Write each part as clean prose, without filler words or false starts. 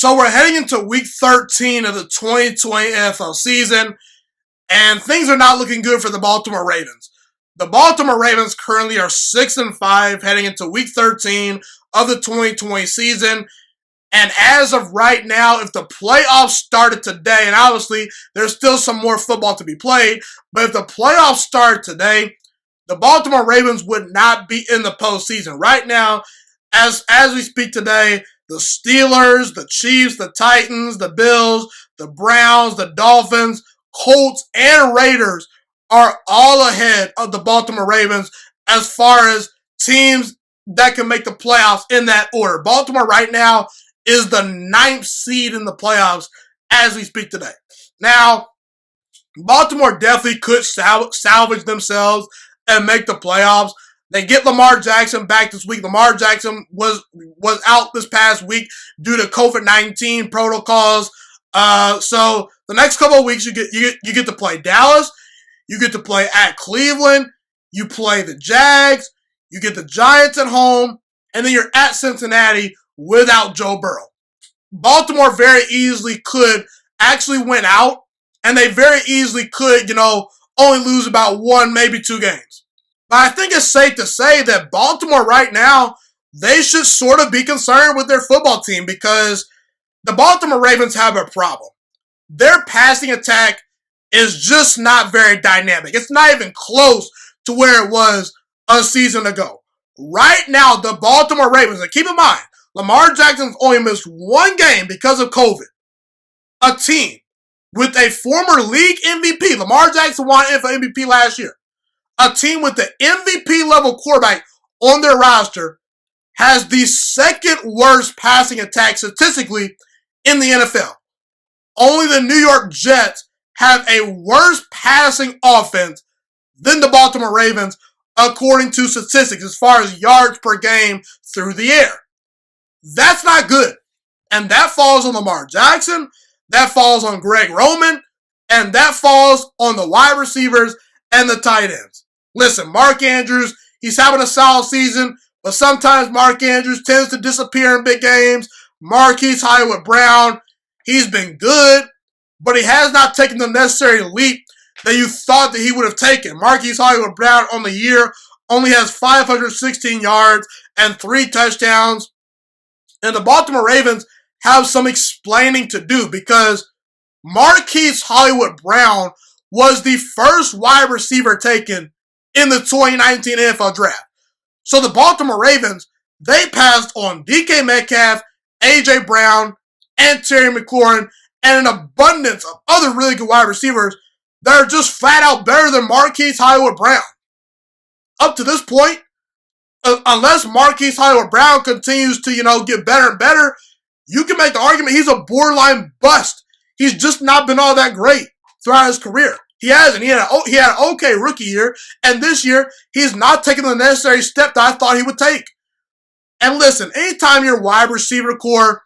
So we're heading into week 13 of the 2020 NFL season, and things are not looking good for the Baltimore Ravens. The Baltimore Ravens currently are 6-5 heading into week 13 of the 2020 season. And as of right now, if the playoffs started today, and obviously there's still some more football to be played, but if the playoffs start today, the Baltimore Ravens would not be in the postseason. Right now, as we speak today, the Steelers, the Chiefs, the Titans, the Bills, the Browns, the Dolphins, Colts, and Raiders are all ahead of the Baltimore Ravens as far as teams that can make the playoffs in that order. Baltimore right now is the 9th seed in the playoffs as we speak today. Now, Baltimore definitely could salvage themselves and make the playoffs. They get Lamar Jackson back this week. Lamar Jackson was out this past week due to COVID-19 protocols. So the next couple of weeks you get to play Dallas, you get to play at Cleveland, you play the Jags, you get the Giants at home, and then you're at Cincinnati without Joe Burrow. Baltimore very easily could actually win out, and they very easily could, only lose about 1, maybe 2 games. But I think it's safe to say that Baltimore right now, they should sort of be concerned with their football team because the Baltimore Ravens have a problem. Their passing attack is just not very dynamic. It's not even close to where it was a season ago. Right now, the Baltimore Ravens, and keep in mind, Lamar Jackson's only missed 1 game because of COVID. A team with a former league MVP, Lamar Jackson won NFL MVP last year. A team with the MVP level quarterback on their roster has the 2nd worst passing attack statistically in the NFL. Only the New York Jets have a worse passing offense than the Baltimore Ravens according to statistics as far as yards per game through the air. That's not good. And that falls on Lamar Jackson, that falls on Greg Roman, and that falls on the wide receivers and the tight ends. Listen, Mark Andrews, he's having a solid season, but sometimes Mark Andrews tends to disappear in big games. Marquise Hollywood-Brown, he's been good, but he has not taken the necessary leap that you thought that he would have taken. Marquise Hollywood-Brown on the year only has 516 yards and 3 touchdowns. And the Baltimore Ravens have some explaining to do because Marquise Hollywood-Brown was the first wide receiver taken in the 2019 NFL Draft. So the Baltimore Ravens, they passed on DK Metcalf, A.J. Brown, and Terry McLaurin, and an abundance of other really good wide receivers that are just flat out better than Marquise Hollywood-Brown. Up to this point, unless Marquise Hollywood-Brown continues to, get better and better, you can make the argument he's a borderline bust. He's just not been all that great throughout his career. He hasn't. He had an okay rookie year, and this year, he's not taking the necessary step that I thought he would take. And listen, anytime your wide receiver core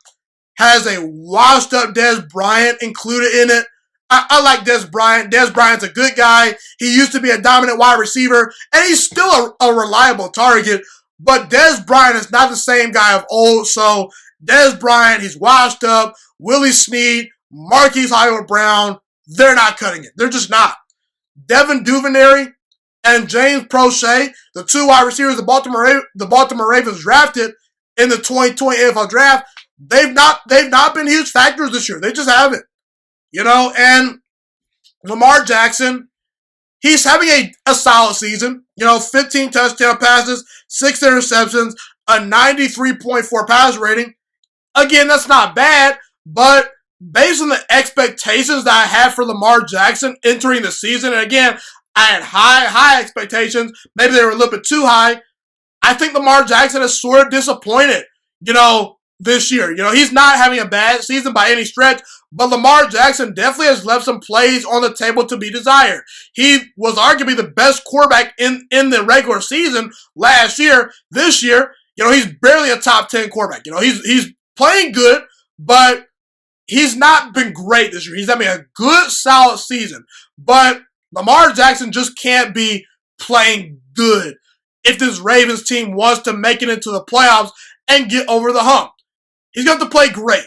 has a washed-up Dez Bryant included in it, I like Dez Bryant. Dez Bryant's a good guy. He used to be a dominant wide receiver, and he's still a reliable target, but Dez Bryant is not the same guy of old, so Dez Bryant, he's washed up. Willie Snead, Marquise Hollywood-Brown, they're not cutting it. They're just not. Devin Duvernay and James Prochet, the 2 wide receivers the Baltimore Ravens drafted in the 2020 NFL Draft, they've not been huge factors this year. They just haven't. And Lamar Jackson, he's having a solid season. 15 touchdown passes, 6 interceptions, a 93.4 passer rating. Again, that's not bad, but based on the expectations that I had for Lamar Jackson entering the season, and again, I had high expectations. Maybe they were a little bit too high. I think Lamar Jackson is sort of disappointed, this year. He's not having a bad season by any stretch, but Lamar Jackson definitely has left some plays on the table to be desired. He was arguably the best quarterback in the regular season last year. This year, he's barely a top 10 quarterback. He's playing good, but he's not been great this year. He's having a good, solid season. But Lamar Jackson just can't be playing good if this Ravens team wants to make it into the playoffs and get over the hump. He's going to have to play great.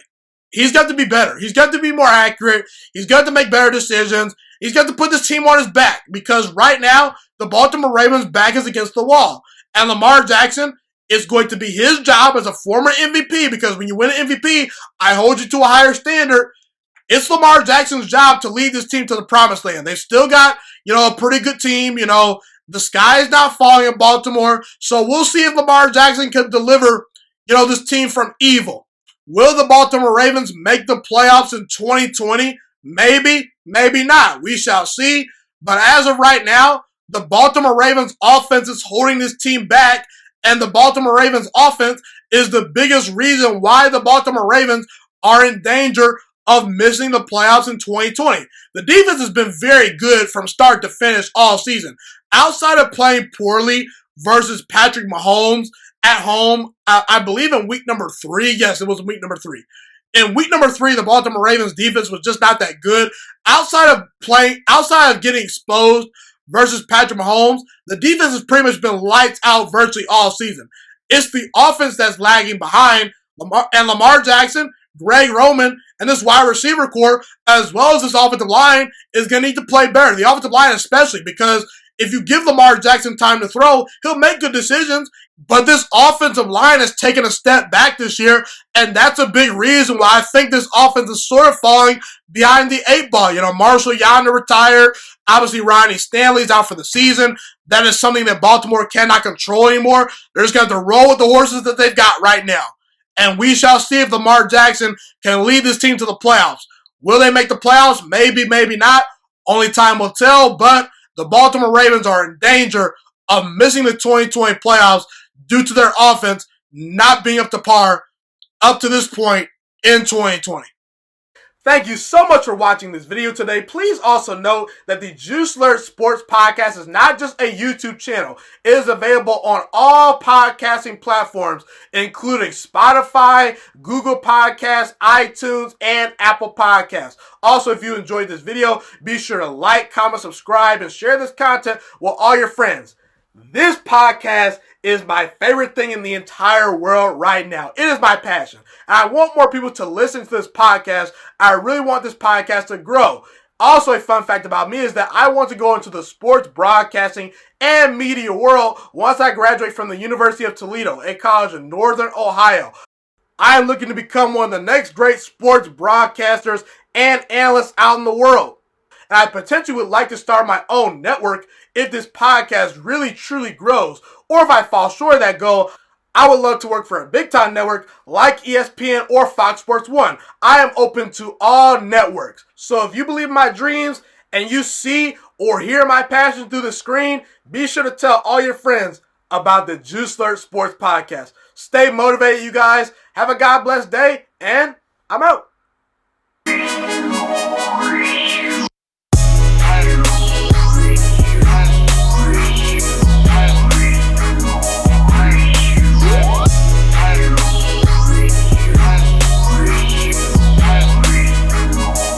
He's got to be better. He's got to be more accurate. He's got to make better decisions. He's got to put this team on his back because right now, the Baltimore Ravens' back is against the wall. And Lamar Jackson is going to be his job as a former MVP because when you win an MVP, I hold you to a higher standard. It's Lamar Jackson's job to lead this team to the promised land. They've still got, a pretty good team. The sky is not falling in Baltimore. So we'll see if Lamar Jackson can deliver, this team from evil. Will the Baltimore Ravens make the playoffs in 2020? Maybe, maybe not. We shall see. But as of right now, the Baltimore Ravens offense is holding this team back, and the Baltimore Ravens offense is the biggest reason why the Baltimore Ravens are in danger of missing the playoffs in 2020. The defense has been very good from start to finish all season. Outside of playing poorly versus Patrick Mahomes at home, I believe in week number 3. Yes, it was week number 3. In week number 3, the Baltimore Ravens defense was just not that good. Outside of getting exposed versus Patrick Mahomes, the defense has pretty much been lights out virtually all season. It's the offense that's lagging behind. Lamar Jackson, Greg Roman, and this wide receiver core, as well as this offensive line, is going to need to play better. The offensive line especially, because if you give Lamar Jackson time to throw, he'll make good decisions. But this offensive line has taken a step back this year, and that's a big reason why I think this offense is sort of falling behind the 8 ball. Marshall Yonder retired. Obviously, Ronnie Stanley's out for the season. That is something that Baltimore cannot control anymore. They're just going to have to roll with the horses that they've got right now. And we shall see if Lamar Jackson can lead this team to the playoffs. Will they make the playoffs? Maybe, maybe not. Only time will tell, but the Baltimore Ravens are in danger of missing the 2020 playoffs due to their offense not being up to par up to this point in 2020. Thank you so much for watching this video today. Please also note that the Juiciest Sports Podcast is not just a YouTube channel. It is available on all podcasting platforms, including Spotify, Google Podcasts, iTunes, and Apple Podcasts. Also, if you enjoyed this video, be sure to like, comment, subscribe, and share this content with all your friends. This podcast is my favorite thing in the entire world right now. It is my passion. And I want more people to listen to this podcast. I really want this podcast to grow. Also, a fun fact about me is that I want to go into the sports broadcasting and media world once I graduate from the University of Toledo, a college in Northern Ohio. I am looking to become one of the next great sports broadcasters and analysts out in the world. And I potentially would like to start my own network if this podcast really truly grows. Or if I fall short of that goal, I would love to work for a big-time network like ESPN or Fox Sports 1. I am open to all networks. So if you believe in my dreams and you see or hear my passion through the screen, be sure to tell all your friends about the Juiciest Sports Podcast. Stay motivated, you guys. Have a God-blessed day, and I'm out.